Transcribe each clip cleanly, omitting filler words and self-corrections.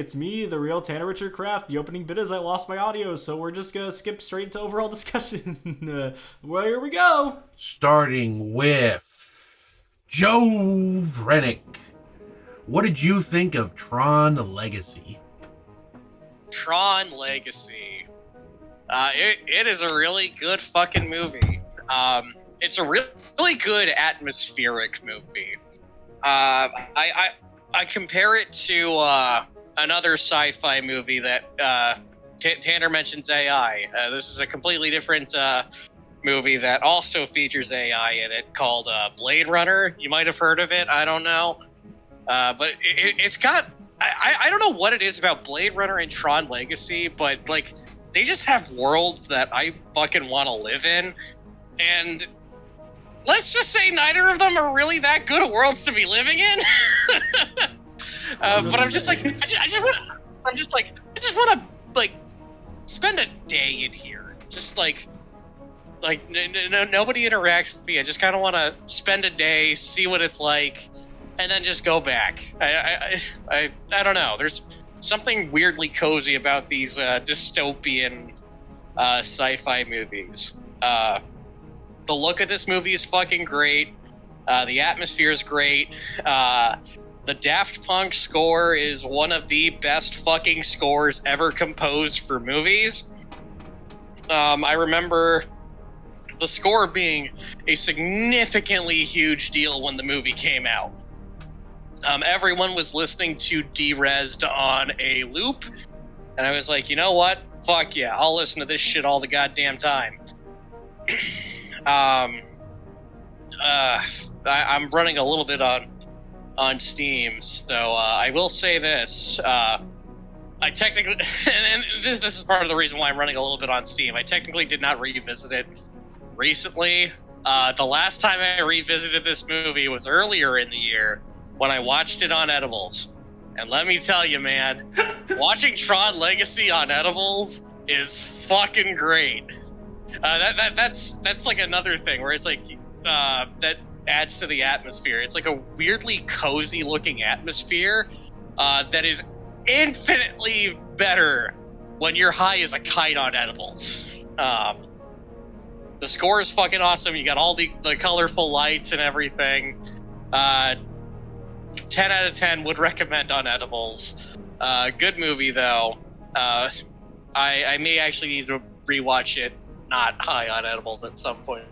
it's me, the real Tanner Richard Kraft. The opening bit is I lost my audio, so we're just gonna skip straight into overall discussion. Well, here we go. Starting with Joe Vrenick. What did you think of Tron Legacy? Tron Legacy. It is a really good fucking movie. It's a really good atmospheric movie. I compare it to another sci-fi movie that Tanner mentions AI. This is a completely different movie that also features AI in it called Blade Runner. You might have heard of it. I don't know. But it's got... I don't know what it is about Blade Runner and Tron Legacy, but like they just have worlds that I fucking want to live in. And let's just say neither of them are really that good of worlds to be living in. But I'm just like, I just want to like spend a day in here. Just like nobody interacts with me. I just kind of want to spend a day, see what it's like, and then just go back. I don't know. There's something weirdly cozy about these dystopian sci-fi movies. The look of this movie is fucking great. The atmosphere is great. The Daft Punk score is one of the best fucking scores ever composed for movies. I remember the score being a significantly huge deal when the movie came out. Everyone was listening to Derezzed on a loop, and I was like, you know what? Fuck yeah, I'll listen to this shit all the goddamn time. I'm running a little bit on Steam, so I will say this. I technically, and this is part of the reason why I'm running a little bit on Steam. I technically did not revisit it recently. The last time I revisited this movie was earlier in the year when I watched it on edibles. And let me tell you, man, watching Tron Legacy on edibles is fucking great. That's like another thing where it's like that adds to the atmosphere. It's like a weirdly cozy looking atmosphere that is infinitely better when you're high as a kite on edibles. The score is fucking awesome. You got all the colorful lights and everything. 10 out of 10 would recommend on edibles. Good movie though. I may actually need to rewatch it not high on edibles at some point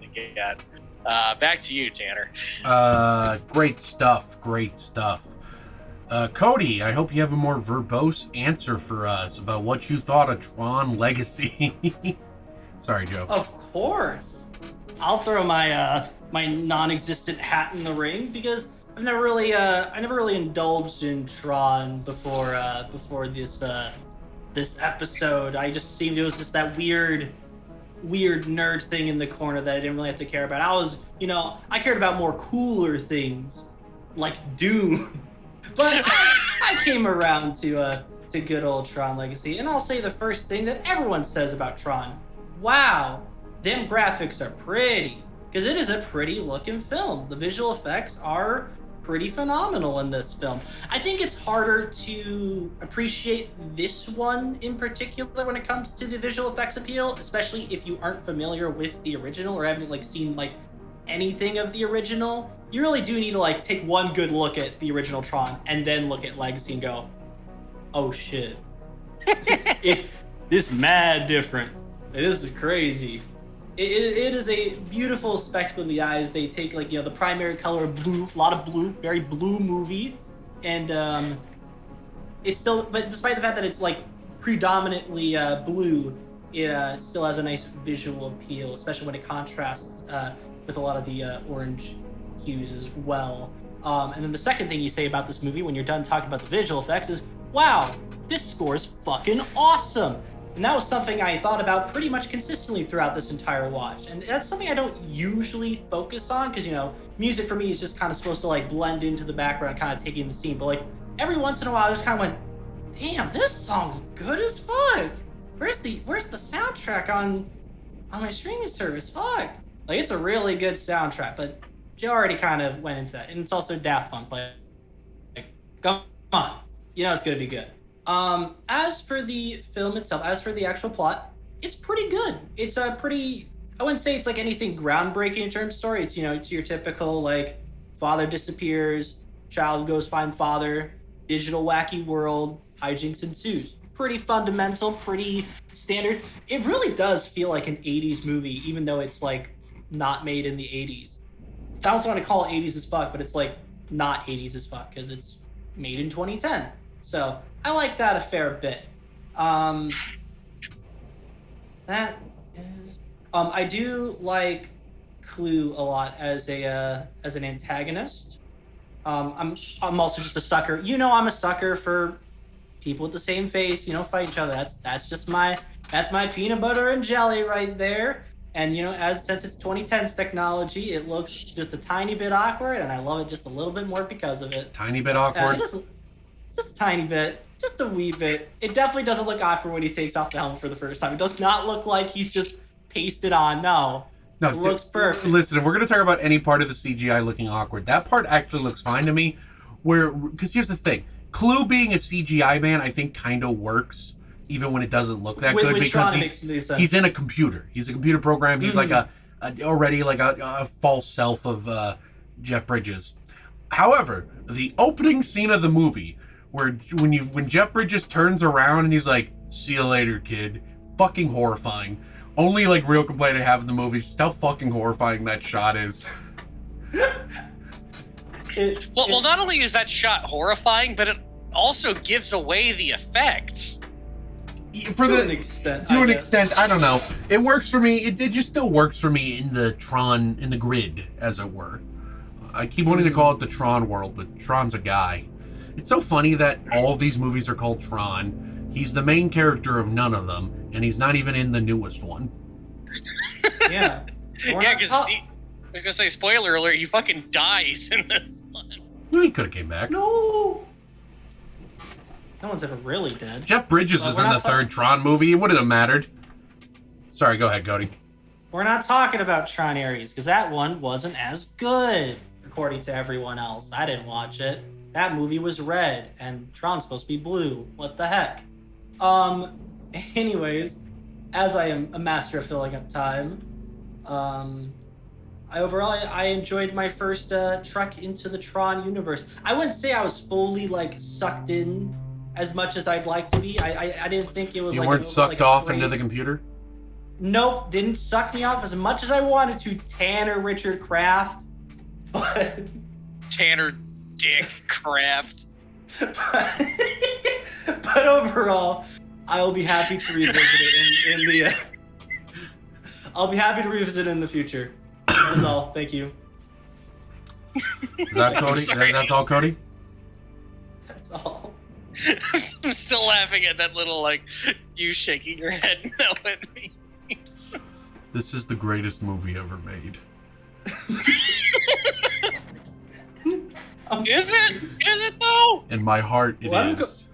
again. Back to you, Tanner. Great stuff. Cody, I hope you have a more verbose answer for us about what you thought of Tron Legacy. Sorry, Joe. Of course. I'll throw my my non-existent hat in the ring because I never really indulged in Tron before this episode. I just seemed it was just that weird nerd thing in the corner that I didn't really have to care about. I cared about more cooler things like Doom. But I came around to good old Tron Legacy, and I'll say the first thing that everyone says about Tron. Wow, them graphics are pretty. Because it is a pretty looking film. The visual effects are pretty phenomenal in this film. I think it's harder to appreciate this one in particular when it comes to the visual effects appeal, especially if you aren't familiar with the original or haven't seen anything of the original. You really do need to take one good look at the original Tron and then look at Legacy and go, oh shit. This mad different. This is crazy. It is a beautiful spectacle in the eyes. They take the primary color of blue, a lot of blue, very blue movie, and it's still, but despite the fact that it's predominantly blue, it still has a nice visual appeal, especially when it contrasts with a lot of the orange hues as well. And then the second thing you say about this movie when you're done talking about the visual effects is, wow, this score is fucking awesome. And that was something I thought about pretty much consistently throughout this entire watch. And that's something I don't usually focus on because, music for me is just kind of supposed to blend into the background, kind of taking the scene. But every once in a while, I just kind of went, damn, this song's good as fuck. Where's the soundtrack on my streaming service? Fuck. It's a really good soundtrack, but Joe already kind of went into that. And it's also Daft Punk. Come on. it's gonna be good. As for the film itself, as for the actual plot, it's pretty good. It's a pretty. I wouldn't say it's like anything groundbreaking in terms of story. It's it's your typical like father disappears, child goes find father, digital wacky world, hijinks ensues. Pretty fundamental, pretty standard. It really does feel like an 80s movie, even though it's like not made in the 80s. I almost want to call it 80s as fuck, but it's like not 80s as fuck because it's made in 2010. So I like that a fair bit. That is. I do like Clue a lot as an antagonist. I'm also just a sucker. I'm a sucker for people with the same face. Fight each other. That's just my peanut butter and jelly right there. And since it's 2010s technology, it looks just a tiny bit awkward, and I love it just a little bit more because of it. Tiny bit awkward. Just a tiny bit. Just a wee bit. It definitely doesn't look awkward when he takes off the helmet for the first time. It does not look like he's just pasted on. No, it looks perfect. Listen, if we're going to talk about any part of the CGI looking awkward, that part actually looks fine to me. Because here's the thing. Clue being a CGI man, I think kind of works, even when it doesn't look that good, because he's in a computer. He's a computer program. He's like already like a false self of Jeff Bridges. However, the opening scene of the movie, where when Jeff Bridges turns around and he's like, "See you later, kid," fucking horrifying. Only like real complaint I have in the movie is just how fucking horrifying that shot is. Well, not only is that shot horrifying, but it also gives away the effect. To an extent, I don't know. It works for me. It just still works for me in the Tron, in the grid, as it were. I keep wanting to call it the Tron world, but Tron's a guy. It's so funny that all of these movies are called Tron. He's the main character of none of them, and he's not even in the newest one. Yeah. Because I was gonna say, spoiler alert, he fucking dies in this one. Well, he could have came back. No one's ever really dead. Jeff Bridges is in the third Tron movie. It wouldn't have mattered. Sorry, go ahead, Cody. We're not talking about Tron Ares, because that one wasn't as good, according to everyone else. I didn't watch it. That movie was red, and Tron's supposed to be blue. What the heck? Anyways, as I am a master of filling up time, I enjoyed my first trek into the Tron universe. I wouldn't say I was fully like sucked in as much as I'd like to be. I didn't think it was. You like, weren't sucked off into the computer? Nope, didn't suck me off as much as I wanted to. Tanner Richard Kraft, but Tanner Dick Kraft. But overall, I'll be happy to revisit it in the. I'll be happy to revisit it in the future. That's all. Thank you. Is that Cody? That's all, Cody? That's all. I'm still laughing at that little, like, you shaking your head no at me. This is the greatest movie ever made. Is it? Is it, though? In my heart, it is.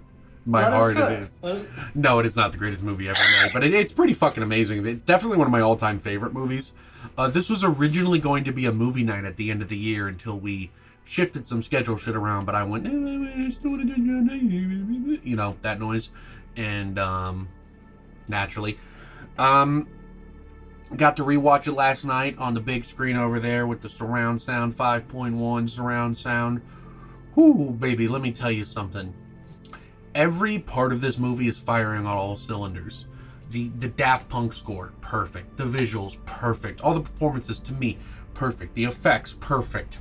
My heart, it is. No, it is not the greatest movie ever made, but it's pretty fucking amazing. It's definitely one of my all-time favorite movies. This was originally going to be a movie night at the end of the year until we shifted some schedule shit around, but I went, I still want to do, that noise. And, naturally. Got to rewatch it last night on the big screen over there with the surround sound, 5.1 surround sound. Whoo, baby, let me tell you something. Every part of this movie is firing on all cylinders. The Daft Punk score, perfect. The visuals, perfect. All the performances, to me, perfect. The effects, perfect.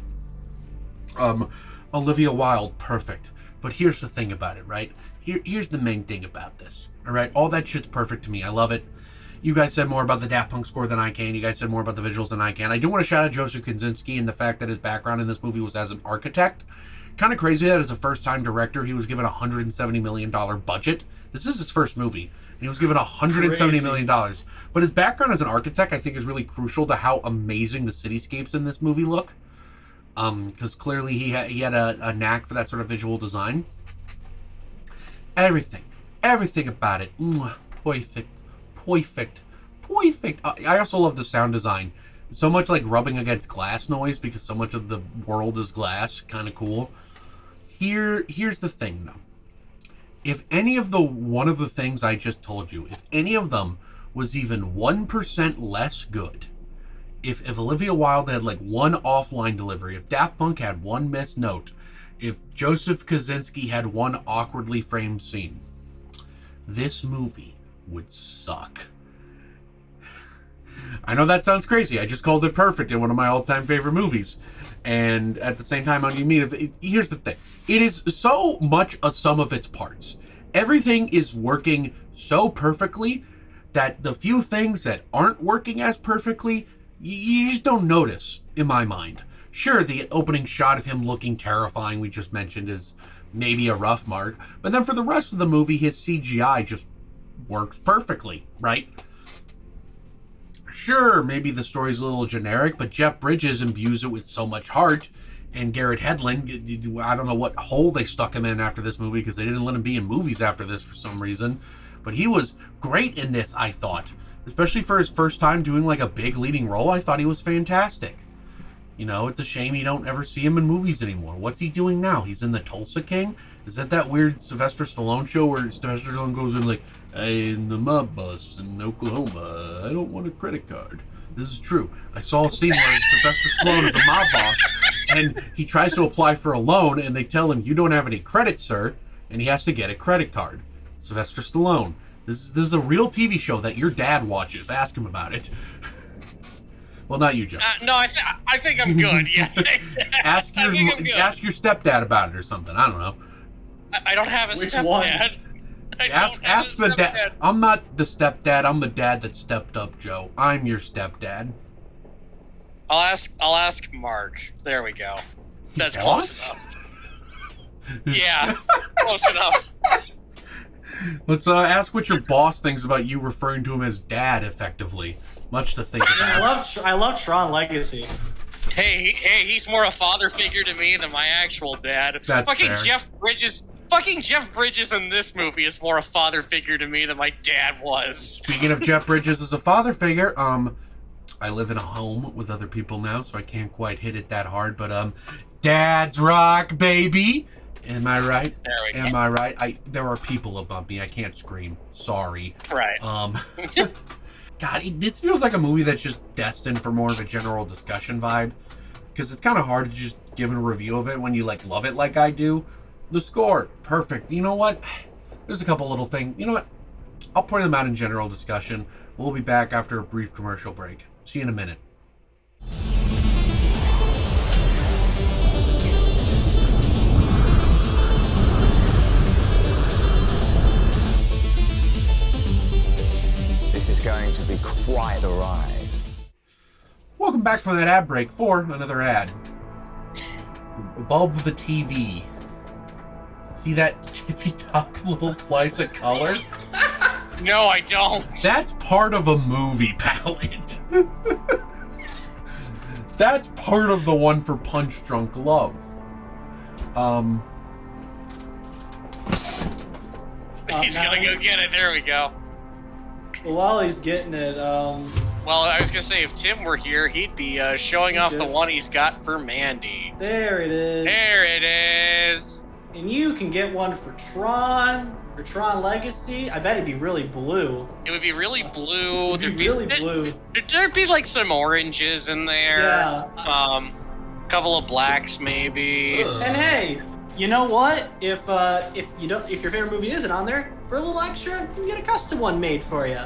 Olivia Wilde, perfect. But here's the thing about it, right? Here's the main thing about this, all right? All that shit's perfect to me. I love it. You guys said more about the Daft Punk score than I can. You guys said more about the visuals than I can. I do want to shout out Joseph Kosinski and the fact that his background in this movie was as an architect. Kind of crazy that as a first-time director, he was given a $170 million budget. This is his first movie, and he was given $170 million. But his background as an architect, I think, is really crucial to how amazing the cityscapes in this movie look. Because clearly he had a knack for that sort of visual design. Everything about it, perfect. I also love the sound design. So much like rubbing against glass noise, because so much of the world is glass. Kind of cool. Here's the thing, though. If any of the one of the things I just told you, if any of them was even 1% less good, if Olivia Wilde had like one offline delivery, if Daft Punk had one missed note, if Joseph Kosinski had one awkwardly framed scene, this movie would suck. I know that sounds crazy. I just called it perfect in one of my all-time favorite movies. And at the same time, here's the thing. It is so much a sum of its parts. Everything is working so perfectly that the few things that aren't working as perfectly, you just don't notice, in my mind. Sure, the opening shot of him looking terrifying we just mentioned is maybe a rough mark, but then for the rest of the movie, his CGI just works perfectly, right? Sure, maybe the story's a little generic, but Jeff Bridges imbues it with so much heart, and Garrett Hedlund, I don't know what hole they stuck him in after this movie, because they didn't let him be in movies after this for some reason, but he was great in this, I thought. Especially for his first time doing like a big leading role, I thought he was fantastic. You know, it's a shame you don't ever see him in movies anymore. What's he doing now? He's in The Tulsa King? Is that weird Sylvester Stallone show where Sylvester Stallone goes in like, "Hey, in the mob bus in Oklahoma, I don't want a credit card." This is true. I saw a scene where Sylvester Stallone is a mob boss, and he tries to apply for a loan, and they tell him, "You don't have any credit, sir," and he has to get a credit card. Sylvester Stallone. This is a real TV show that your dad watches. Ask him about it. Well, not you, Joe. No, I think I'm good. Yeah. ask your stepdad about it or something. I don't know. I don't have a Which stepdad. one? Ask the dad. I'm not the stepdad. I'm the dad that stepped up, Joe. I'm your stepdad. I'll ask Mark. There we go. That's Boss? close enough. Yeah, close enough. Let's ask what your boss thinks about you referring to him as dad effectively. Much to think about. I love Tron Legacy. Hey, he's more a father figure to me than my actual dad. That's fucking fair. Fucking Jeff Bridges in this movie is more a father figure to me than my dad was. Speaking of Jeff Bridges as a father figure, I live in a home with other people now, so I can't quite hit it that hard, but dads rock, baby. Am I right? There we go. Am I right? There are people above me. I can't scream. Sorry. Right. God, this feels like a movie that's just destined for more of a general discussion vibe, because it's kind of hard to just give a review of it when you like love it like I do. The score, perfect. You know what? There's a couple little things. You know what? I'll point them out in general discussion. We'll be back after a brief commercial break. See you in a minute. This is going to be quite a ride. Welcome back from that ad break for another ad. Above the TV. See that tippy top little slice of color? No, I don't. That's part of a movie palette. That's part of the one for Punch Drunk Love. He's gonna go get it. There we go. Well, while he's getting it, Well, I was gonna say, if Tim were here, he'd be showing off the one he's got for Mandy. there it is. There it is. And you can get one for Tron, or Tron Legacy. I bet it'd be really blue. It would be really blue. It'd be really blue. There'd be like some oranges in there. Yeah. Couple of blacks maybe. And hey, you know what? If your favorite movie isn't on there, for a little extra, you can get a custom one made for you.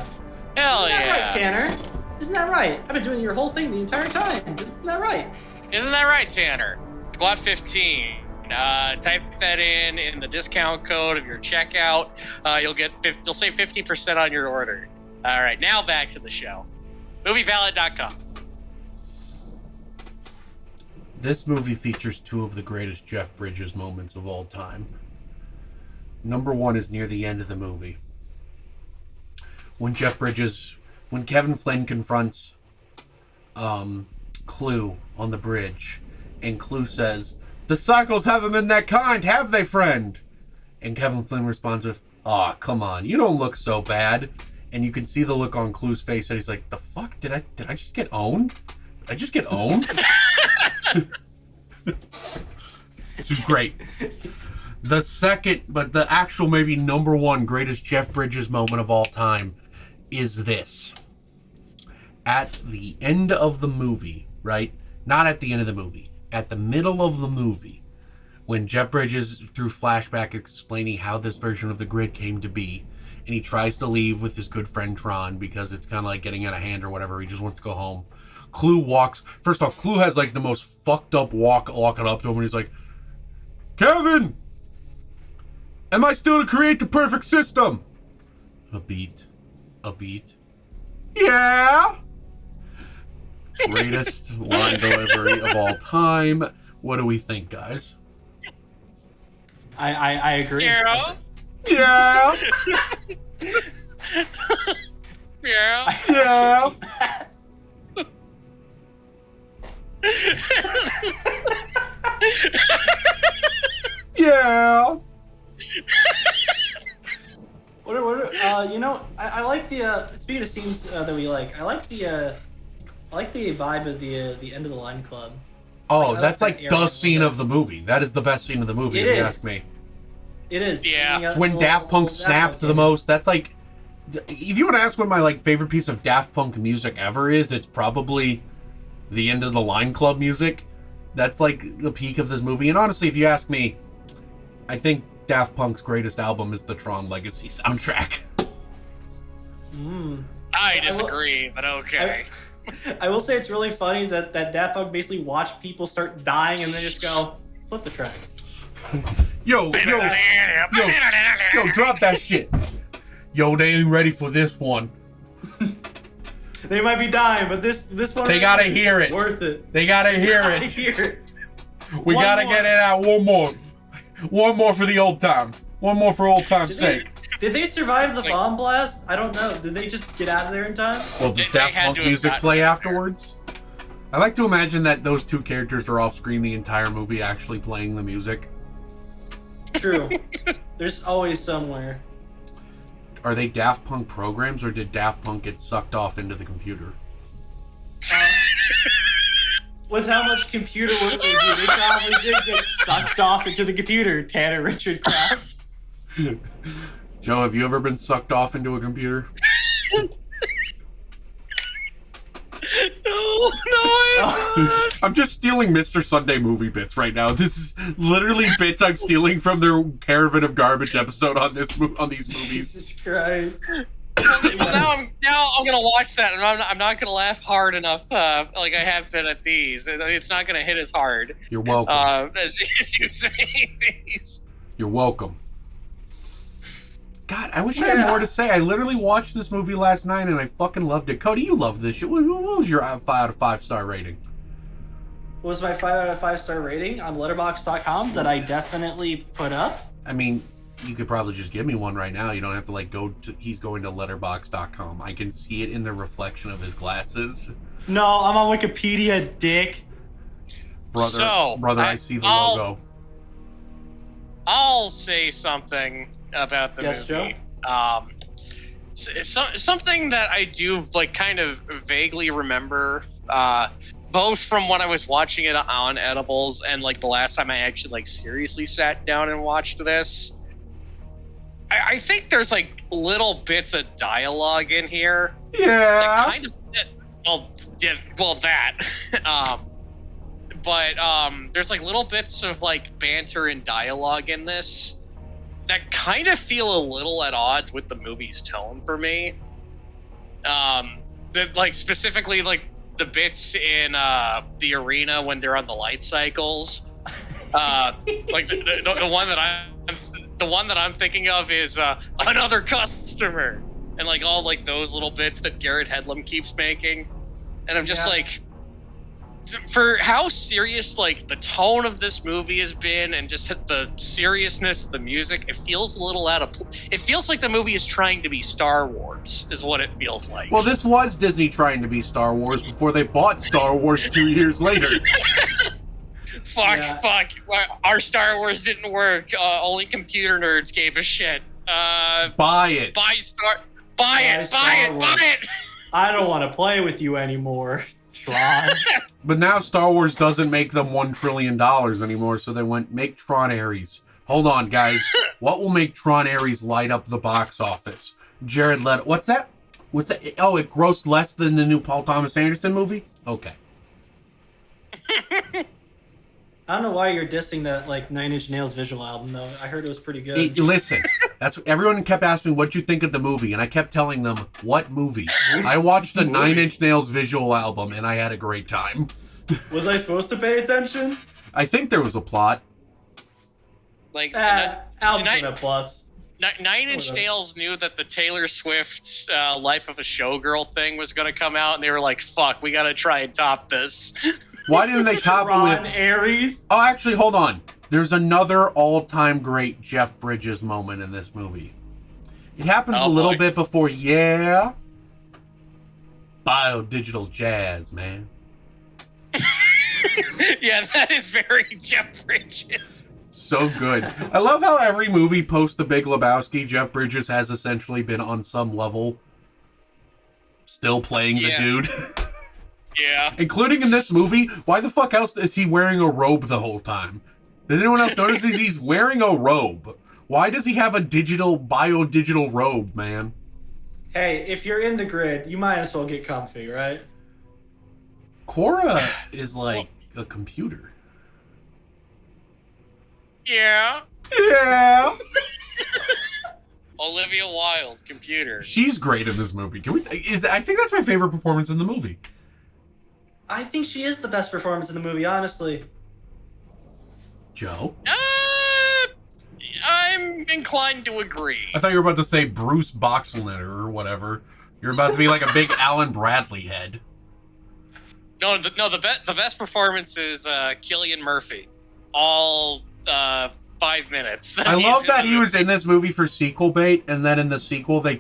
Hell Isn't that yeah. right, Tanner? Isn't that right? I've been doing your whole thing the entire time. Isn't that right? Isn't that right, Tanner? Squad 15. Type that in the discount code of your checkout. You'll save 50% on your order. All right, now back to the show. MovieValid.com. This movie features two of the greatest Jeff Bridges moments of all time. Number one is near the end of the movie. When Kevin Flynn confronts Clue on the bridge, and Clue says, "The cycles haven't been that kind, have they, friend?" And Kevin Flynn responds with, "Aw, come on, you don't look so bad." And you can see the look on Clue's face, and he's like, "The fuck? Did I just get owned? Did I just get owned?" This is great. The second, but the actual maybe number one greatest Jeff Bridges moment of all time is this. At the end of the movie, right? Not at the end of the movie. At the middle of the movie, when Jeff Bridges, through flashback, explaining how this version of the grid came to be, and he tries to leave with his good friend Tron because it's kind of like getting out of hand or whatever. He just wants to go home. Clue walks. First off, Clue has like the most fucked up walking up to him, and he's like, Kevin! Am I still to create the perfect system? A beat. Yeah! Greatest line delivery of all time. What do we think, guys? I agree. Yeah. Yeah! Yeah. Yeah! Yeah! I like the speaking of scenes that we like. I like the vibe of the end of the line club. Oh, I that's like like that the area. scene of the movie. That is the best scene of the movie, It if you is. ask me. It is. Yeah. It's when Daft Punk snapped the most. That's like, if you want to ask what my like favorite piece of Daft Punk music ever is, it's probably the end of the line club music. That's like the peak of this movie. And honestly, if you ask me, I think Daft Punk's greatest album is the Tron Legacy soundtrack. I will- disagree, but okay. I will say it's really funny that Daft Punk basically watched people start dying and then just go flip the track. Yo, drop that shit. Yo, they ain't ready for this one. They might be dying, but this one They gotta hear it. worth it. They gotta hear I it. hear it. We One gotta more. get it out. One more. One more for the old time. One more for old time's sake. Did they survive the bomb blast? I don't know. Did they just get out of there in time? Well, does They Daft had Punk to have music gotten play out there. afterwards? I like to imagine that those two characters are off screen the entire movie actually playing the music. True. There's always somewhere. Are they Daft Punk programs, or did Daft Punk get sucked off into the computer? With how much computer work they do, they probably did get sucked off into the computer, Tanner Richard Kraft. Joe, have you ever been sucked off into a computer? No, I'm just stealing Mr. Sunday movie bits right now. This is literally bits I'm stealing from their Caravan of Garbage episode on these movies. Jesus Christ. Well, now I'm gonna watch that, and I'm not gonna laugh hard enough like I have been at these. It's not gonna hit as hard You're welcome. as you say these. You're welcome. God, I wish I had more to say. I literally watched this movie last night and I fucking loved it. Cody, you loved this shit. What was your 5 out of 5 star rating? What was my 5 out of 5 star rating on letterboxd.com that I definitely put up? I mean, you could probably just give me one right now. You don't have to like go to, he's going to letterbox.com. I can see it in the reflection of his glasses. No, I'm on Wikipedia, dick. Brother, I see the logo. I'll say something about the Yes, movie. Joe? Something that I do like kind of vaguely remember, both from when I was watching it on Edibles and like the last time I actually like seriously sat down and watched this. I think there's like little bits of dialogue in here. Yeah. That kind of that. But there's like little bits of like banter and dialogue in this that kind of feel a little at odds with the movie's tone for me. That like specifically like the bits in the arena when they're on the light cycles. Like the one that I'm thinking of is another customer, and like all like those little bits that Garrett Hedlund keeps making, and I'm just like, for how serious like the tone of this movie has been, and just the seriousness of the music, it feels a little it feels like the movie is trying to be Star Wars, is what it feels like. Well, this was Disney trying to be Star Wars before they bought Star Wars 2 years later. Fuck. Our Star Wars didn't work. Only computer nerds gave a shit. Buy it. Buy it. I don't want to play with you anymore, Tron. But now Star Wars doesn't make them $1 trillion anymore, so they went, make Tron Ares. Hold on, guys. What will make Tron Ares light up the box office? Jared Leto. What's that? Oh, it grossed less than the new Paul Thomas Anderson movie? Okay. I don't know why you're dissing that like Nine Inch Nails visual album though. I heard it was pretty good. Listen, that's everyone kept asking me what you think of the movie, and I kept telling them what movie. I watched the Nine Inch Nails visual album, and I had a great time. Was I supposed to pay attention? I think there was a plot. Like albums don't have plots. Nine Inch Nails knew that the Taylor Swift Life of a Showgirl thing was going to come out, and they were like, "Fuck, we got to try and top this." Why didn't they top it with Ares? Oh, actually, hold on. There's another all-time great Jeff Bridges moment in this movie. It happens a little bit before, biodigital jazz, man. Yeah, that is very Jeff Bridges. So good. I love how every movie post The Big Lebowski, Jeff Bridges has essentially been on some level still playing the dude. Yeah. Including in this movie. Why the fuck else is he wearing a robe the whole time? Did anyone else notice he's wearing a robe? Why does he have a biodigital robe, man? Hey, if you're in the grid, you might as well get comfy, right? Cora is like a computer. Yeah. Yeah. Olivia Wilde, computer. She's great in this movie. I think that's my favorite performance in the movie. I think she is the best performance in the movie, honestly. Joe? I'm inclined to agree. I thought you were about to say Bruce Boxletter or whatever. You're about to be like a big Alan Bradley head. No, the best performance is Cillian Murphy. All 5 minutes. I love that he was in this movie for sequel bait, and then in the sequel they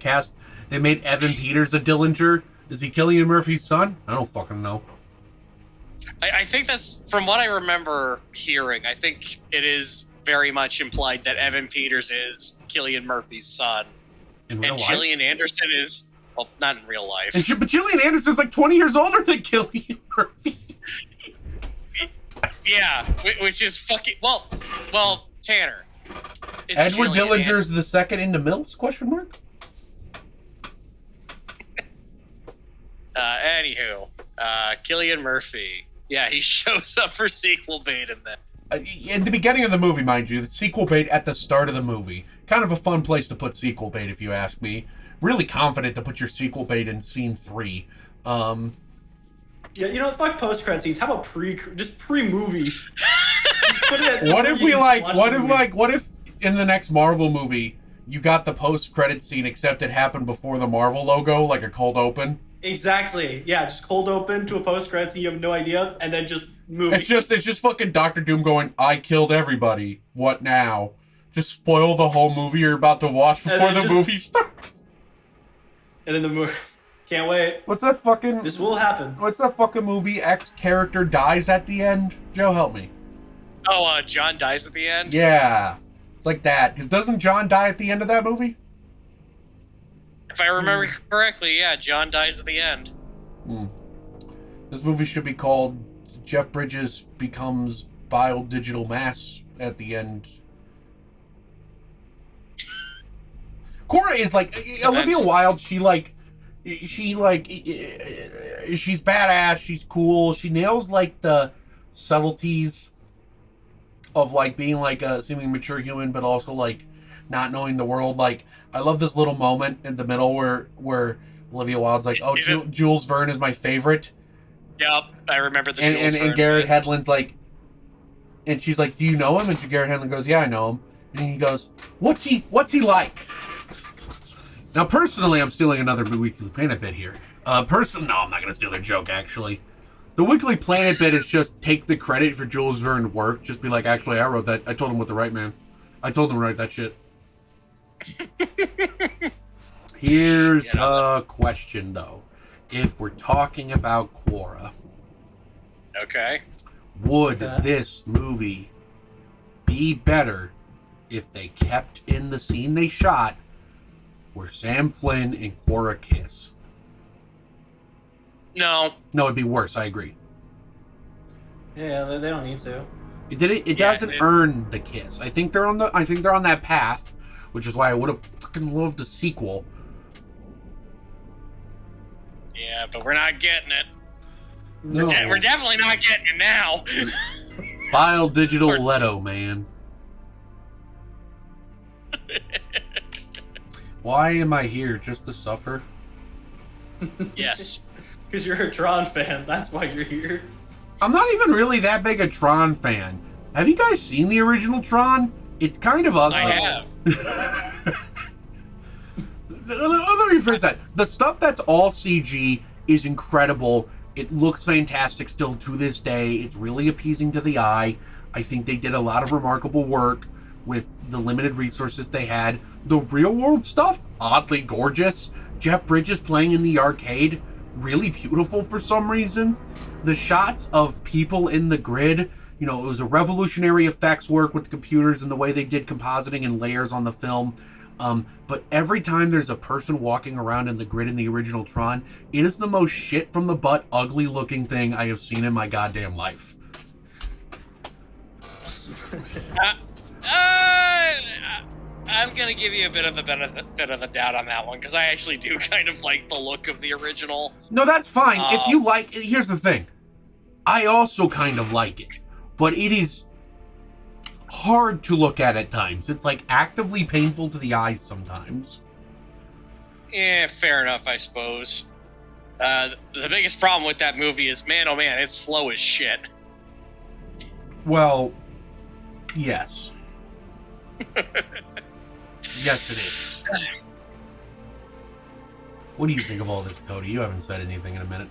made Evan Peters a Dillinger. Is he Cillian Murphy's son? I don't fucking know. I think that's, from what I remember hearing, I think it is very much implied that Evan Peters is Cillian Murphy's son. In real life? Gillian Anderson is, well, not in real life. But Gillian Anderson's like 20 years older than Cillian Murphy. Yeah, which is fucking, well, Tanner. Edward Dillinger's the second into MILFs, question mark? Anywho, Cillian Murphy. Yeah, he shows up for sequel bait in that. In the beginning of the movie, mind you, the sequel bait at the start of the movie. Kind of a fun place to put sequel bait, if you ask me. Really confident to put your sequel bait in scene 3. Yeah, you know, fuck post-credit scenes. How about pre-movie? What if in the next Marvel movie, you got the post-credit scene, except it happened before the Marvel logo, like a cold open? Exactly. Yeah, just cold open to a post-credit scene you have no idea, and then just movie. It's just fucking Doctor Doom going, I killed everybody. What now? Just spoil the whole movie you're about to watch before the movie starts. And then the movie... Can't wait. What's that fucking... This will happen. What's that fucking movie X character dies at the end? Joe, help me. Oh, John dies at the end? Yeah. It's like that. Because doesn't John die at the end of that movie? If I remember correctly, yeah, John dies at the end. This movie should be called Jeff Bridges Becomes Biodigital Mass at the end. Cora is like... Olivia Wilde, she's badass, she's cool, she nails like the subtleties of like being like a seemingly mature human, but also like not knowing the world. Like, I love this little moment in the middle where Olivia Wilde's like, oh, Jules Verne is my favorite. Yep, I remember the and, Jules and, Verne and Garrett bit. Hedlund's like, and she's like, do you know him? And Garrett Hedlund goes, yeah, I know him. And he goes, what's he like? Now, personally, I'm stealing another Weekly Planet bit here. No, I'm not going to steal their joke, actually. The Weekly Planet bit is just take the credit for Jules Verne work. Just be like, actually, I wrote that. I told him what to write, man. I told him to write that shit. Here's a question, though. If we're talking about Quora, Okay. would this movie be better if they kept in the scene they shot where Sam Flynn and Quora kiss? No. No, it'd be worse. I agree. Yeah, they don't need to. It doesn't earn the kiss. I think they're on that path, which is why I would have fucking loved a sequel. Yeah, but we're not getting it. No. We're definitely not getting it now. File digital Leto, man. Why am I here? Just to suffer? Yes. Because you're a Tron fan. That's why you're here. I'm not even really that big a Tron fan. Have you guys seen the original Tron? It's kind of ugly. I have. Let me rephrase that. The stuff that's all CG is incredible. It looks fantastic still to this day. It's really appeasing to the eye. I think they did a lot of remarkable work with the limited resources they had. The real world stuff, oddly gorgeous. Jeff Bridges playing in the arcade, really beautiful for some reason. The shots of people in the grid, you know, it was a revolutionary effects work with the computers and the way they did compositing and layers on the film. But every time there's a person walking around in the grid in the original Tron, it is the most shit from the butt, ugly looking thing I have seen in my goddamn life. I'm gonna give you a bit of the benefit of the doubt on that one, because I actually do kind of like the look of the original. No, that's fine. If you like, here's the thing. I also kind of like it, but it is hard to look at times. It's like actively painful to the eyes sometimes. Yeah, fair enough, I suppose. The biggest problem with that movie is, man, oh man, it's slow as shit. Well, yes. Yes, it is. What do you think of all this, Cody? You haven't said anything in a minute.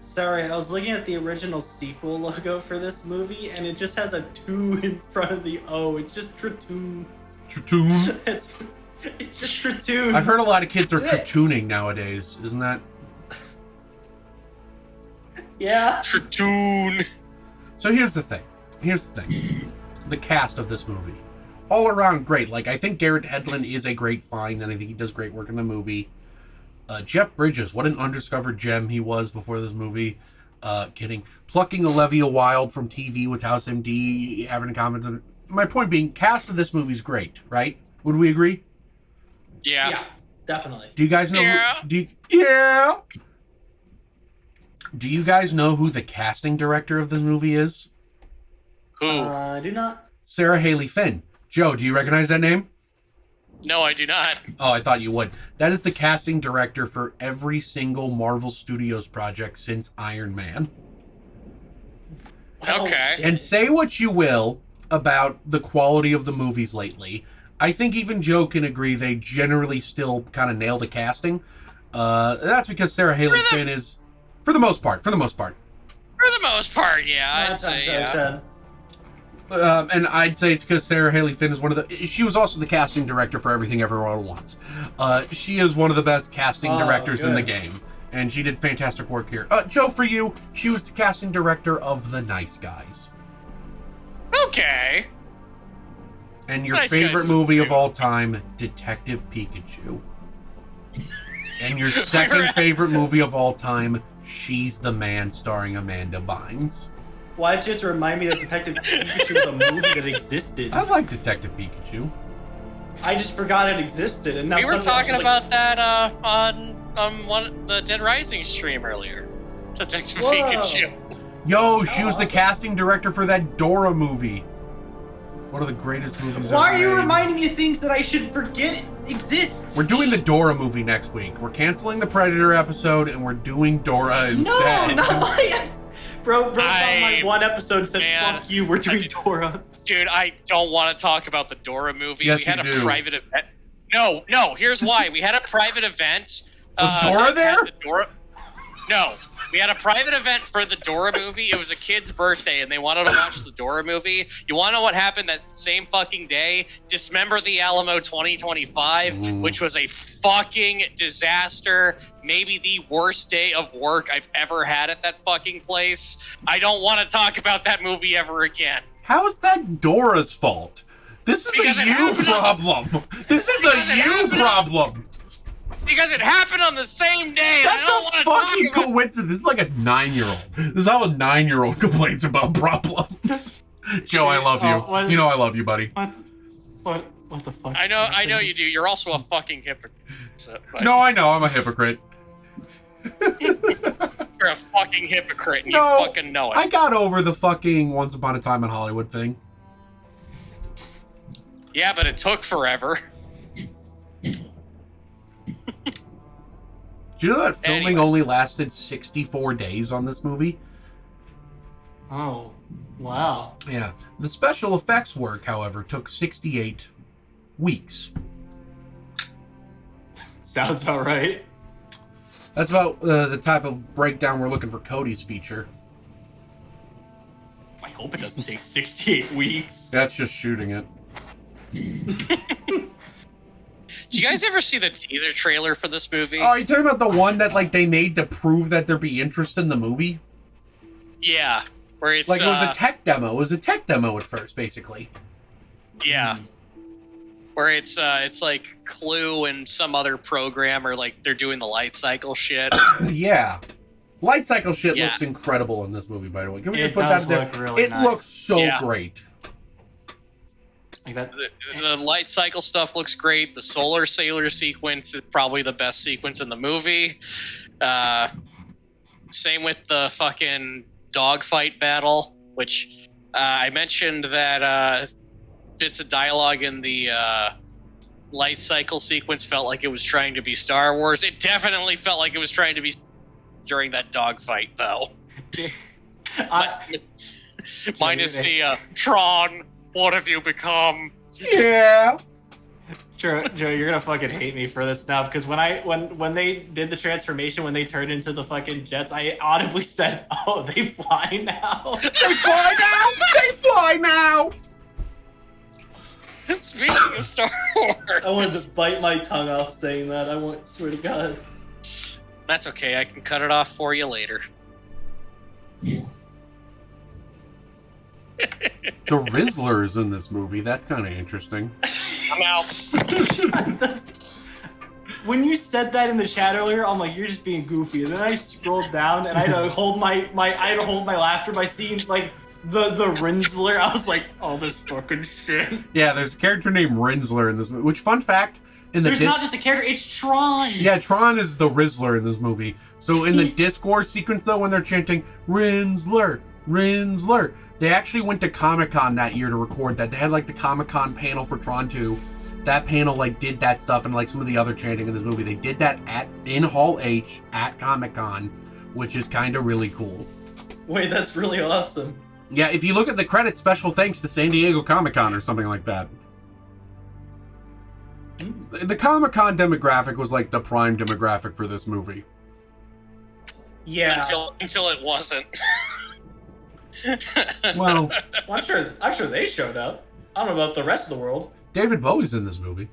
Sorry, I was looking at the original sequel logo for this movie, and it just has a 2 in front of the O. It's just Tratoon. Tratoon? It's just Tratoon. I've heard a lot of kids are Tratooning nowadays, isn't that? Yeah. Tratoon. So here's the thing. The cast of this movie. All around great. Like, I think Garrett Hedlund is a great find, and I think he does great work in the movie. Jeff Bridges, what an undiscovered gem he was before this movie. Kidding. Plucking Olivia Wilde from TV with House MD, having a comment. My point being, cast of this movie is great, right? Would we agree? Yeah. Yeah, definitely. Do you guys know? Yeah. Do you guys know who the casting director of this movie is? Who? I do not. Sarah Haley Finn. Joe, do you recognize that name? No, I do not. Oh, I thought you would. That is the casting director for every single Marvel Studios project since Iron Man. Okay. And say what you will about the quality of the movies lately, I think even Joe can agree they generally still kind of nail the casting. That's because Sarah Haley Finn is, for the most part. For the most part, yeah, I'd say, yeah. And I'd say it's because Sarah Haley Finn is she was also the casting director for Everything Everywhere All at Once. She is one of the best casting directors in the game, and she did fantastic work here. Joe, for you, she was the casting director of The Nice Guys. Okay. And your Nice favorite Guys. movie of all time, Detective Pikachu. And your second favorite movie of all time, She's the Man, starring Amanda Bynes. Why'd you have to remind me that Detective Pikachu was a movie that existed? I like Detective Pikachu. I just forgot it existed, and now We were suddenly I was talking about that on the Dead Rising stream earlier. Detective Whoa. Pikachu. Yo, she was the casting director for that Dora movie. One of the greatest movies ever Why are you made. reminding me of things that I should forget exist? We're doing the Dora movie next week. We're canceling the Predator episode, and we're doing Dora instead. No, not my... Bro, saw my one episode and said, Man, fuck you, we're doing Dora. Dude, I don't want to talk about the Dora movie. Yes, we had you a do. private event. No, here's why. We had a private event. Was Dora that had there? the Dora... No. We had a private event for the Dora movie. It was a kid's birthday, and they wanted to watch the Dora movie. You want to know what happened that same fucking day? Dismember the Alamo 2025, which was a fucking disaster. Maybe the worst day of work I've ever had at that fucking place. I don't want to talk about that movie ever again. How is that Dora's fault? This is Because it a you happened on problem. This is a you problem. Because it happened on the same day. And I That's don't a want to talk fucking about coincidence. This is like a 9-year-old. This is how a 9-year-old complains about problems. Joe, I love you. what- You know I love you, buddy. What the fuck? I know you do. You're also a fucking hypocrite. So, No, I know. I'm a hypocrite. you're a fucking hypocrite, and No, you fucking know it. I got over the fucking Once Upon a Time in Hollywood thing. Yeah, but it took forever. Do you know that filming Anyway. only lasted 64 days on this movie? Oh, wow. Yeah. The special effects work, however, took 68 weeks. Sounds about right. That's about the type of breakdown we're looking for Cody's feature. I hope it doesn't take 68 weeks. That's just shooting it. Did you guys ever see the teaser trailer for this movie? Oh, are you talking about the one that like they made to prove that there'd be interest in the movie? Yeah, where it's Like it was a tech demo. It was a tech demo at first, basically. yeah, where it's like Clue and some other program, or like they're doing the light cycle shit. Yeah. Light cycle shit Yeah. looks incredible in this movie, by the way. Can we It just put does that in look there? really It nice. looks so Yeah. great. Like that. The light cycle stuff looks great. The solar sailor sequence is probably the best sequence in the movie. Same with the fucking dogfight battle, which I mentioned that bits of dialogue in the light cycle sequence felt like it was trying to be Star Wars. It definitely felt like it was trying to be during that dogfight, though. Minus the Tron, what have you become? Yeah. Joe, you're gonna fucking hate me for this now, because when they did the transformation, when they turned into the fucking jets, I audibly said, "Oh, they fly now." They fly now! They fly now! Speaking of Star Wars, I wanted to bite my tongue off saying that. Swear to God. that's okay. I can cut it off for you later. The Rizzler's in this movie. That's kind of interesting. I'm out. When you said that in the chat earlier, I'm like, you're just being goofy. And then I scrolled down and I had to hold my laughter by seeing like the Rinsler. I was like, oh, this fucking shit. Yeah, there's a character named Rinsler in this movie. Which, fun fact, in the There's not just a character, it's Tron. Yeah, Tron is the Rizzler in this movie. So in the Discord sequence, though, when they're chanting, Rinsler, Rinsler, they actually went to Comic-Con that year to record that. They had, like, the Comic-Con panel for Tron 2. That panel, like, did that stuff, and, like, some of the other chanting in this movie. They did that in Hall H at Comic-Con, which is kind of really cool. Wait, that's really awesome. Yeah, if you look at the credits, special thanks to San Diego Comic-Con or something like that. The Comic-Con demographic was, like, the prime demographic for this movie. Yeah. Until it wasn't. Well, I'm sure they showed up. I don't know about the rest of the world. David Bowie's in this movie.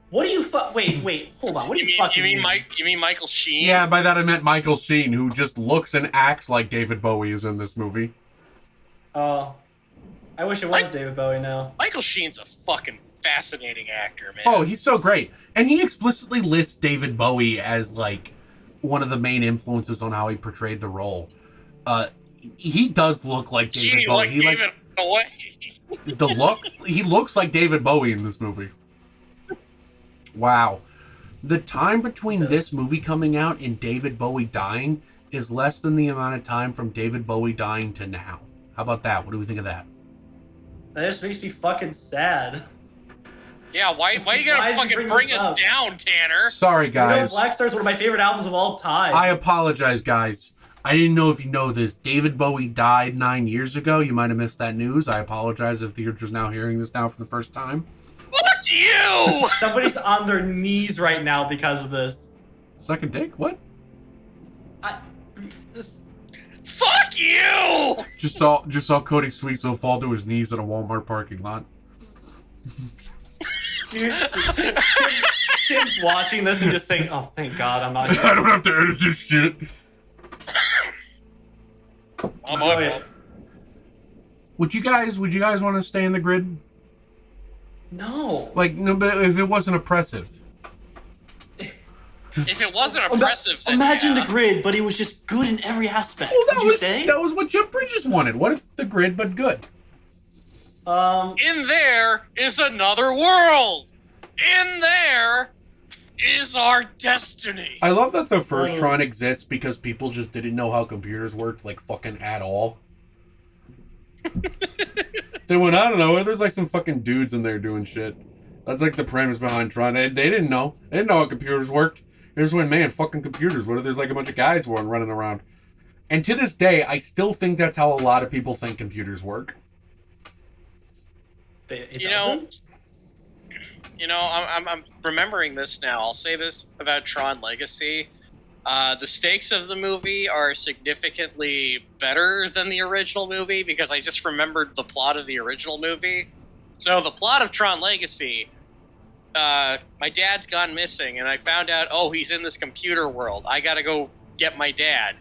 What do you wait, hold on. What do you mean Michael Sheen? Yeah, by that I meant Michael Sheen, who just looks and acts like David Bowie is in this movie. Oh. I wish it was David Bowie now. Michael Sheen's a fucking fascinating actor, man. Oh, he's so great. And he explicitly lists David Bowie as, like, one of the main influences on how he portrayed the role. He does look like David Bowie. He David Bowie. The look, he looks like David Bowie in this movie. Wow. The time between this movie coming out and David Bowie dying is less than the amount of time from David Bowie dying to now. How about that? What do we think of that? That just makes me fucking sad. Yeah, why you Why gotta did you fucking bring bring this us up? down, Tanner? Sorry, guys. Black Star's one of my favorite albums of all time. I apologize, guys. I didn't know if you know this. David Bowie died 9 years ago. You might have missed that news. I apologize if you're just now hearing this now for the first time. Fuck you! Somebody's on their knees right now because of this. Second dick? What? Fuck you! Just saw Cody Sweetso fall to his knees in a Walmart parking lot. Dude, Tim's watching this and just saying, "Oh, thank God, I'm not." I don't have to edit this shit. Would you guys want to stay in the grid? No. Like, no, but if it wasn't oppressive. If it wasn't oppressive, then Imagine yeah. the grid, but it was just good in every aspect. Well, Would you say? that was what Jeff Bridges wanted. What if the grid but good? In there is another world. In there is our destiny. I love that the first Tron exists because people just didn't know how computers worked, like, fucking at all. They went, I don't know, there's like some fucking dudes in there doing shit. That's like the premise behind Tron. They didn't know. They didn't know how computers worked. They just went, man, fucking computers. What if there's like a bunch of guys running around? And to this day, I still think that's how a lot of people think computers work. It You doesn't? know, I'm remembering this now. I'll say this about Tron Legacy. The stakes of the movie are significantly better than the original movie because I just remembered the plot of the original movie. So the plot of Tron Legacy, my dad's gone missing, and I found out, oh, he's in this computer world. I gotta go get my dad.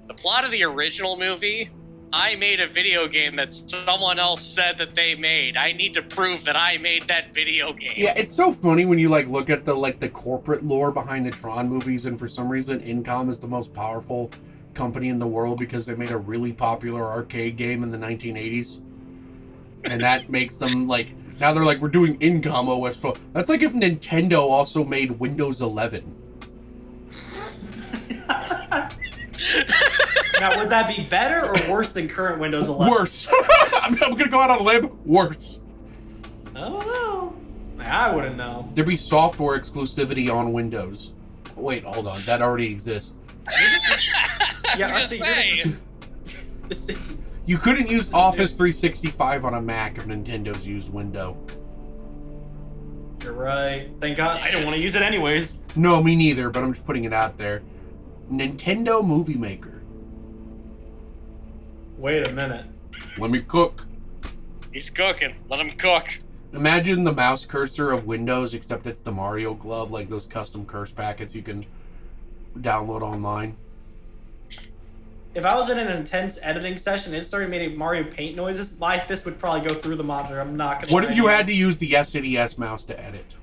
The plot of the original movie, I made a video game that someone else said that they made. I need to prove that I made that video game. Yeah, it's so funny when you like look at the corporate lore behind the Tron movies, and for some reason, Incom is the most powerful company in the world because they made a really popular arcade game in the 1980s, and that makes them like now they're like we're doing Incom OS 12. That's like if Nintendo also made Windows 11. Now, would that be better or worse than current Windows 11? Worse. I'm gonna go out on a limb. Worse. I don't know. I wouldn't know. There'd be software exclusivity on Windows. Wait, hold on. That already exists. Yeah, I was I gonna say. This is You couldn't use Office 365 on a Mac if Nintendo's used Windows. You're right. Thank God. I didn't want to use it anyways. No, me neither, but I'm just putting it out there. Nintendo Movie Maker. Wait a minute. Let me cook. He's cooking. Let him cook. Imagine the mouse cursor of Windows, except it's the Mario glove, like those custom curse packets you can download online. If I was in an intense editing session and it started making Mario Paint noises, my fist would probably go through the monitor. I'm not gonna. What if you had to use the SNES mouse to edit?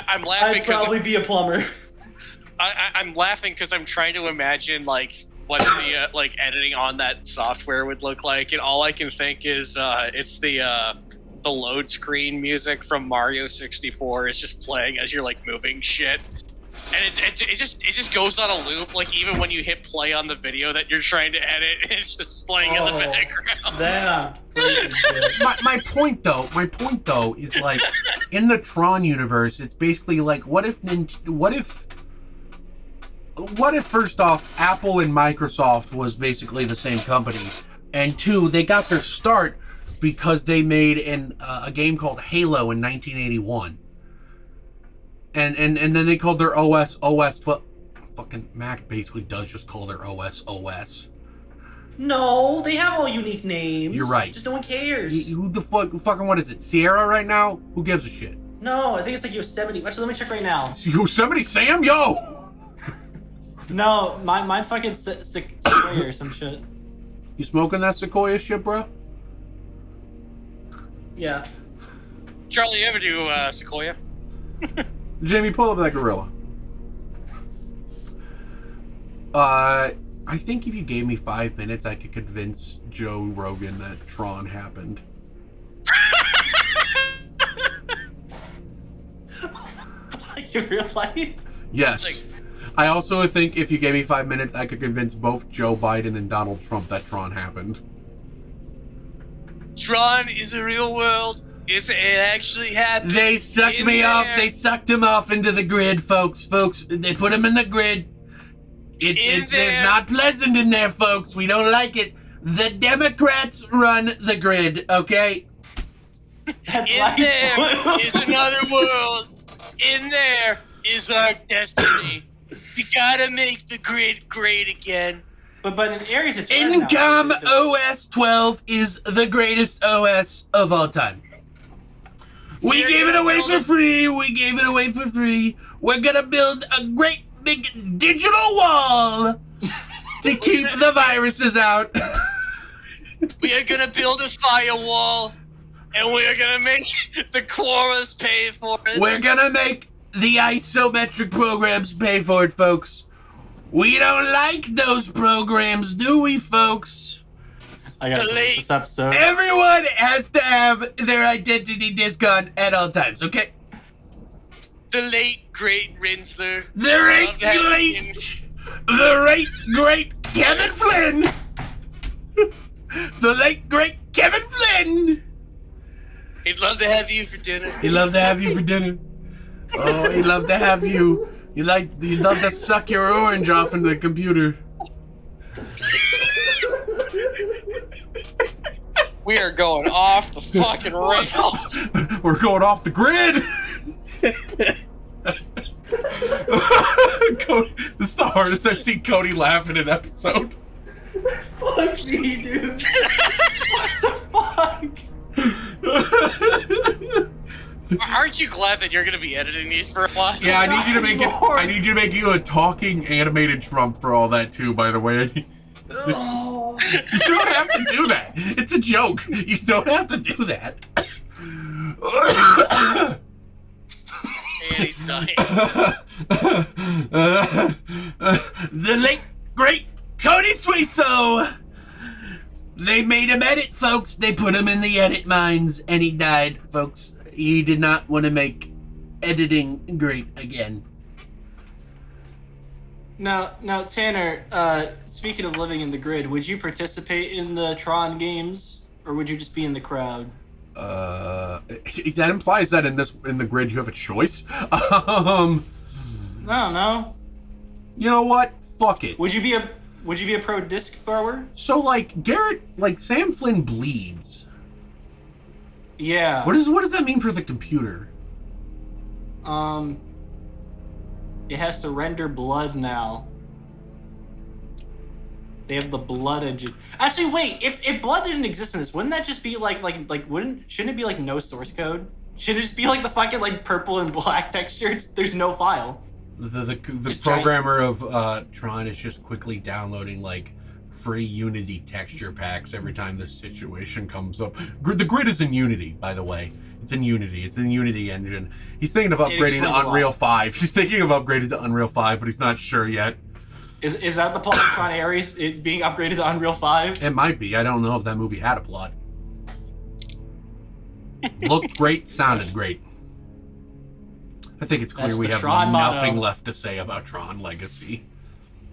I'm laughing I'd because probably be a plumber. I'm laughing because I'm trying to imagine like what the like editing on that software would look like, and all I can think is it's the load screen music from Mario 64 is just playing as you're like moving shit, and it just goes on a loop. Like even when you hit play on the video that you're trying to edit, it's just playing in the background. Then I'm freaking shit. My point though is like in the Tron universe, it's basically like what if first off Apple and Microsoft was basically the same company, and two, they got their start because they made a game called Halo in 1981, and then they called their OS 12. Fucking Mac basically does just call their OS. No, they have all unique names. You're right. Just no one cares. Who the fucking what is it? Sierra right now? Who gives a shit? No, I think it's like Yosemite. Actually, let me check right now. Yosemite Sam, yo. No, mine's fucking Sequoia or some shit. You smoking that Sequoia shit, bro? Yeah. Charlie, you ever do Sequoia? Jamie, pull up that gorilla. I think if you gave me 5 minutes, I could convince Joe Rogan that Tron happened. Like in real life? Yes. I also think if you gave me 5 minutes, I could convince both Joe Biden and Donald Trump that Tron happened. Tron is a real world. It actually happened. They sucked me off. They sucked him off into the grid, folks. They put him in the grid. It's not pleasant in there, folks. We don't like it. The Democrats run the grid, okay? That's In life. there is another world. In there is our destiny. We gotta make the grid great again. But in Aries, it's Incom OS 12 is the greatest OS of all time. We gave it away for free. We're gonna build a great big digital wall to keep the viruses out. We are gonna build a firewall, And we're gonna make the Quoras pay for it. We're gonna make the isometric programs pay for it, folks. We don't like those programs, do we, folks? I gotta delete this episode. Everyone has to have their identity disc on at all times, okay? The late, great Rinsler. The late, great Kevin Flynn. The late, great Kevin Flynn. He'd love to have you for dinner. He'd love to have you for dinner. Oh, he'd love to have you. He'd love to suck your orange off in the computer. We are going off the fucking rails. We're going off the grid. Cody, this is the hardest I've seen Cody laugh in an episode. Fuck me, dude. What the fuck? Aren't you glad that you're gonna be editing these for a while? Yeah, I need you to make it. I need you to make you a talking animated Trump for all that too. By the way, Oh. you don't have to do that. It's a joke. You don't have to do that. And he's dying. The late great Cody Suiso. They made him edit, folks. They put him in the edit mines, and he died, folks. He did not want to make editing great again. Now, Tanner, speaking of living in the grid, would you participate in the Tron games, or would you just be in the crowd? That implies that in the grid you have a choice. No. You know what? Fuck it. Would you be a pro disc thrower? So like Sam Flynn bleeds. Yeah. What does that mean for the computer? It has to render blood now. They have the blood engine. Actually, wait. If blood didn't exist in this, wouldn't that just be shouldn't it be like no source code? Should it just be like the fucking like purple and black textures? There's no file. The programmer of Tron is just quickly downloading like free Unity texture packs every time this situation comes up. The grid is in Unity, by the way. It's in Unity. It's in the Unity engine. He's thinking of upgrading to Unreal 5. He's thinking of upgrading to Unreal 5, but he's not sure yet. Is that the plot of Tron Ares it being upgraded to Unreal 5? It might be. I don't know if that movie had a plot. Looked great, sounded great. I think it's clear we have Tron nothing motto. left to say about Tron Legacy.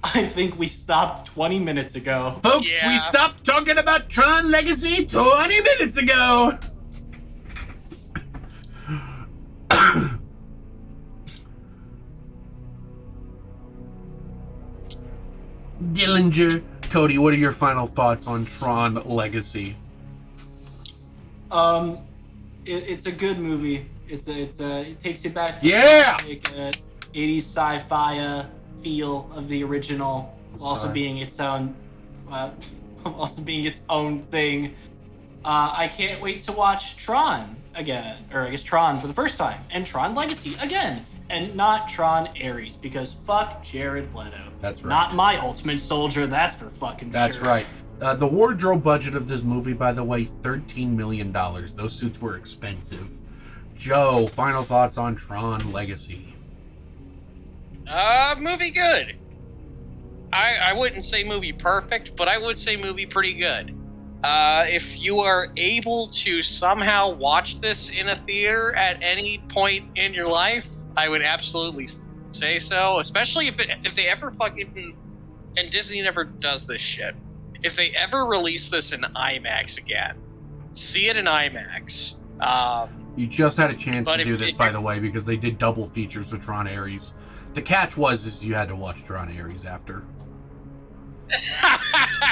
I think we stopped 20 minutes ago. Folks, Yeah. we stopped talking about Tron Legacy 20 minutes ago! Dillinger, Cody, what are your final thoughts on Tron Legacy? It's a good movie. It takes you back to Yeah! like 80s sci-fi feel of the original, while also being its own thing. I can't wait to watch Tron again, or I guess Tron for the first time, and Tron Legacy again, and not Tron Ares, because fuck Jared Leto. That's right. Not my Ultimate Soldier, that's for fucking That's sure. right. The wardrobe budget of this movie, by the way, $13 million. Those suits were expensive. Joe, final thoughts on Tron Legacy? Movie good. I wouldn't say movie perfect, but I would say movie pretty good. If you are able to somehow watch this in a theater at any point in your life, I would absolutely say so. Especially if they ever fucking, and Disney never does this shit. If they ever release this in IMAX again, see it in IMAX. You just had a chance But to do if this, it- by the way, because they did double features with Tron Ares. The catch is you had to watch Tron Ares after.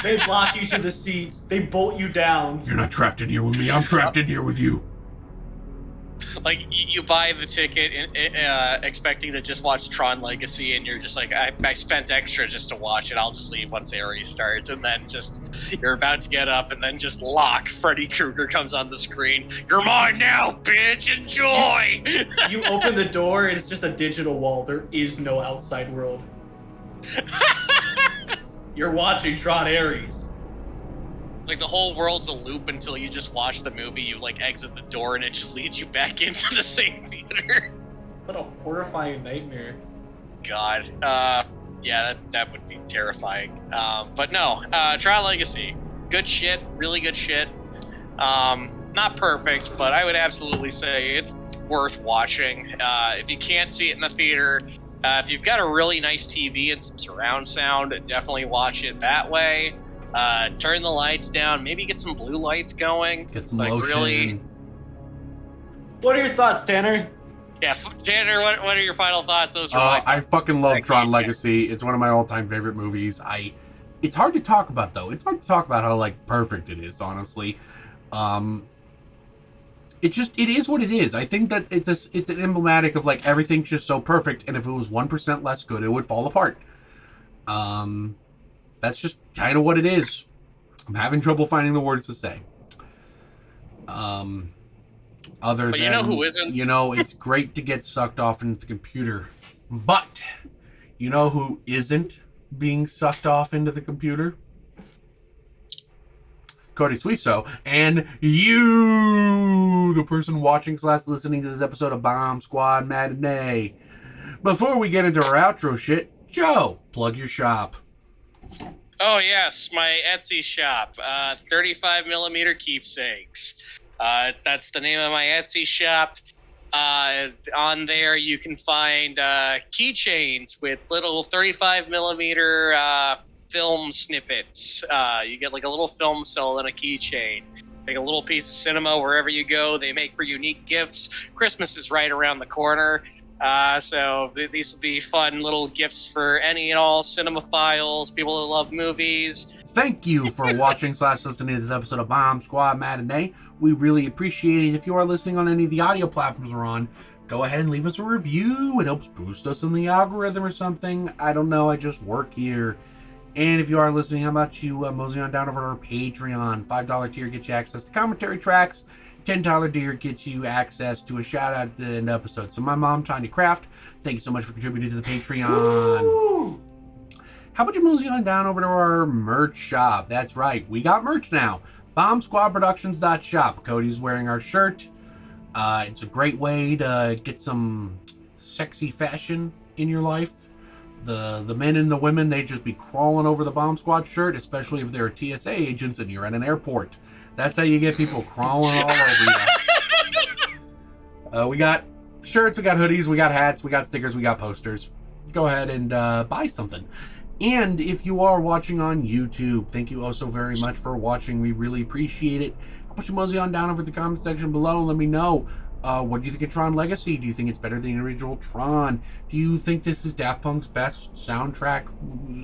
They lock you to the seats. They bolt you down. You're not trapped in here with me. I'm trapped in here with you. Like, you buy the ticket expecting to just watch Tron Legacy, and you're just like, I spent extra just to watch it. I'll just leave once Ares starts. And then just, you're about to get up, and then just lock. Freddy Krueger comes on the screen. You're mine now, bitch! Enjoy! You open the door, and it's just a digital wall. There is no outside world. You're watching Tron Ares. like the whole world's a loop until you just watch the movie. You like exit the door and it just leads you back into the same theater. What a horrifying nightmare. God, yeah, that would be terrifying. But no, Tron Legacy, good shit, really good shit. Not perfect, but I would absolutely say it's worth watching. If you can't see it in the theater, if you've got a really nice TV and some surround sound, definitely watch it that way. Turn the lights down, maybe get some blue lights going. Get some lotion. What are your thoughts, Tanner? Yeah, Tanner, what are your final thoughts? Those I fucking love Tron Legacy. It's one of my all-time favorite movies. It's hard to talk about, though. It's hard to talk about how, like, perfect it is, honestly. It is what it is. I think that it's an emblematic of, like, everything's just so perfect, and if it was 1% less good, it would fall apart. That's just kind of what it is. I'm having trouble finding the words to say. But you know who isn't? It's great to get sucked off into the computer. But you know who isn't being sucked off into the computer? Cody Suiso, and you, the person watching / listening to this episode of Bomb Squad Matinee. Before we get into our outro shit, Joe, plug your shop. Oh yes, my Etsy shop, 35mm keepsakes. That's the name of my Etsy shop. On there you can find keychains with little 35mm film snippets. You get like a little film cell and a keychain. Like a little piece of cinema wherever you go. They make for unique gifts. Christmas is right around the corner. So these will be fun little gifts for any and all cinemaphiles, people that love movies. Thank you for watching / listening to this episode of Bomb Squad Matinee. We really appreciate it. If you are listening on any of the audio platforms we're on, go ahead and leave us a review. It helps boost us in the algorithm or something. I don't know. I just work here. And if you are listening, how about you mosey on down over to our Patreon? $5 tier gets you access to commentary tracks. $10 tier gets you access to a shout out at the end of the episode. So my mom, Tanya Craft, thank you so much for contributing to the Patreon. Woo! How about you mosey on down over to our merch shop? That's right, we got merch now. BombSquadProductions.shop. Cody's wearing our shirt. It's a great way to get some sexy fashion in your life. The men and the women, they just be crawling over the Bomb Squad shirt, especially if they're TSA agents and you're at an airport. That's how you get people crawling all over you. We got shirts, we got hoodies, we got hats, we got stickers, we got posters. Go ahead and buy something. And if you are watching on YouTube, thank you also very much for watching. We really appreciate it. How about you mosey on down over the comment section below and let me know. What do you think of Tron Legacy? Do you think it's better than the original Tron? Do you think this is Daft Punk's best soundtrack,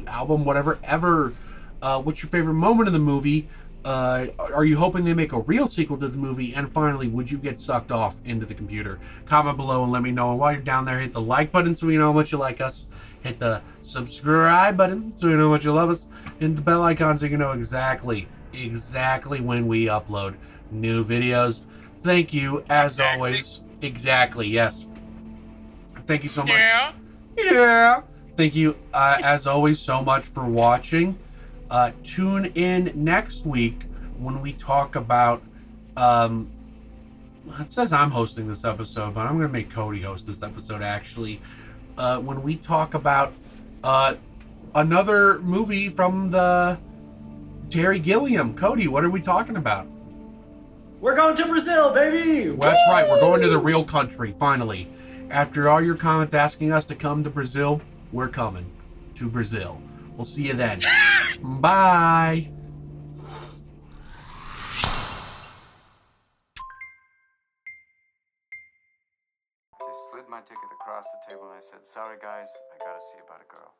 album, whatever, ever? What's your favorite moment of the movie? Are you hoping they make a real sequel to the movie? And finally, would you get sucked off into the computer? Comment below and let me know. And while you're down there, hit the like button so we know how much you like us. Hit the subscribe button so you know how much you love us. And the bell icon so you know exactly when we upload new videos. Thank you, as always. Exactly, yes. Thank you so much. Yeah. Thank you, as always, so much for watching. Tune in next week when we talk about... it says I'm hosting this episode, but I'm going to make Cody host this episode, actually. When we talk about another movie from the Terry Gilliam. Cody, what are we talking about? We're going to Brazil, baby! Well, that's right. We're going to the real country, finally. After all your comments asking us to come to Brazil, we're coming to Brazil. We'll see you then. Bye! She slid my ticket across the table and I said, "Sorry guys, I gotta see about a girl."